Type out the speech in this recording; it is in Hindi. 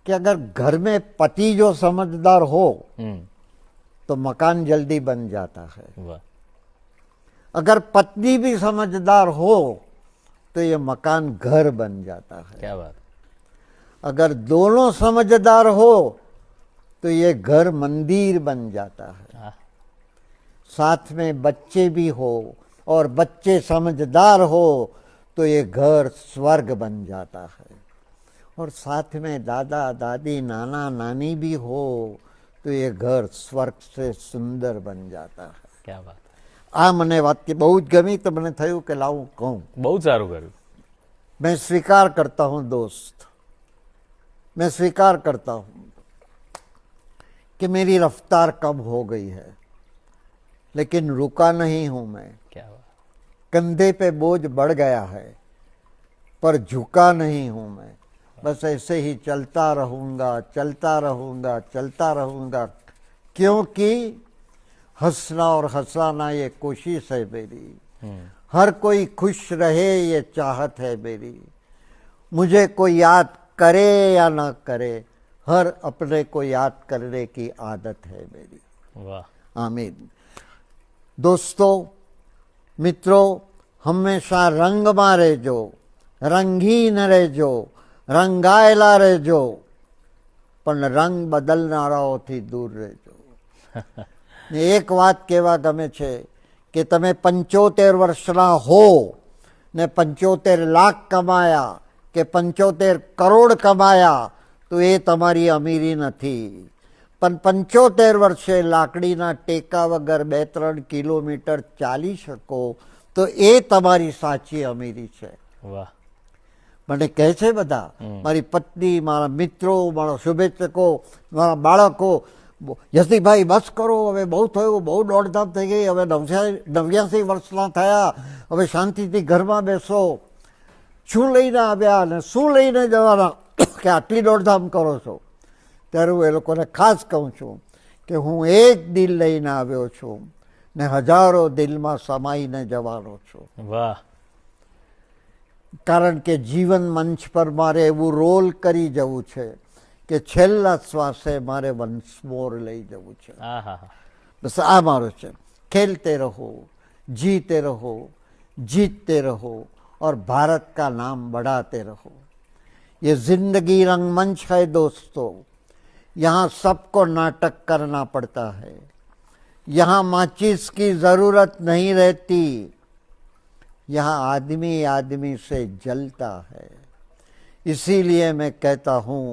कि अगर घर में पति जो समझदार हो तो मकान जल्दी बन जाता है। वाह, अगर पत्नी भी समझदार हो तो ये मकान घर बन जाता है। क्या बात। अगर दोनों समझदार हो तो ये घर मंदिर बन जाता है। हाँ, साथ में बच्चे भी हो और बच्चे समझदार हो तो ये घर स्वर्ग बन जाता है। और साथ में दादा दादी नाना नानी भी हो तो ये घर स्वर्ग से सुंदर बन जाता है। क्या बात। આ મને વાક્ય બહુ જ ગમી તો મને થયું કે લાવું કહું। બહુ સારું કર્યું। मैं स्वीकार करता हूं दोस्त, मैं स्वीकार करता हूं कि मेरी रफ्तार कम हो गई है, लेकिन रुका नहीं हूं मैं। क्या बात। कंधे पे बोझ बढ़ गया है पर झुका नहीं हूं मैं। बस ऐसे ही चलता रहूंगा, चलता रहूंगा, चलता रहूंगा, क्योंकि हंसना और हंसाना ये कोशिश है मेरी। हर कोई खुश रहे ये चाहत है मेरी। मुझे कोई याद करे या ना करे, हर अपने को याद करने की आदत है मेरी। वाह। आमीन। दोस्तों मित्रों, हमेशा रंगમાં રહેજો, રંગીન રહેજો, રંગાયેલા રહેજો, પણ રંગ બદલનારાઓથી દૂર રહેજો। એક વાત કહેવા ગમે છે કે તમે 75 વર્ષના હો ને 75 લાખ કમાયા કે 75 કરોડ કમાયા તો એ તમારી અમીરી નથી। પણ 75 વર્ષે લાકડીના ટેકા વગર 2-3 કિલોમીટર ચાલી શકો તો એ તમારી સાચી અમીરી છે। વાહ। મને કહે છે બધા, મારી પત્ની, મારા મિત્રો, મારા શુભેચ્છકો, મારા બાળકો, યશદીપભાઈ બસ કરો, હવે બહુ થયું, બહુ દોડધામ થઈ ગઈ, હવે 89 વર્ષના થયા, હવે શાંતિથી ઘરમાં બેસો। શું લઈને આવ્યા અને શું લઈને જવાના કે આટલી દોડધામ કરો છો? ત્યારે હું એ લોકોને ખાસ કહું છું કે હું એક દિલ લઈને આવ્યો છું ને હજારો દિલમાં સમાઈને જવાનો છું। વાહ। કારણ કે જીવન મંચ પર મારે એવું રોલ કરી જવું છે કે છેલ્લા શ્વાસે મારે વન્સ મોર લઈ જવું છે। હા હા હા। બસ આ મારો છે। खेलते रहो, जीते रहो, जीतते रहो और भारत का नाम बढ़ाते रहो। ये जिंदगी रंगमंच है दोस्तों, यहाँ सबको नाटक करना पड़ता है। यहाँ माचिस की जरूरत नहीं रहती, यहाँ आदमी आदमी से जलता है। इसीलिए मैं कहता हूँ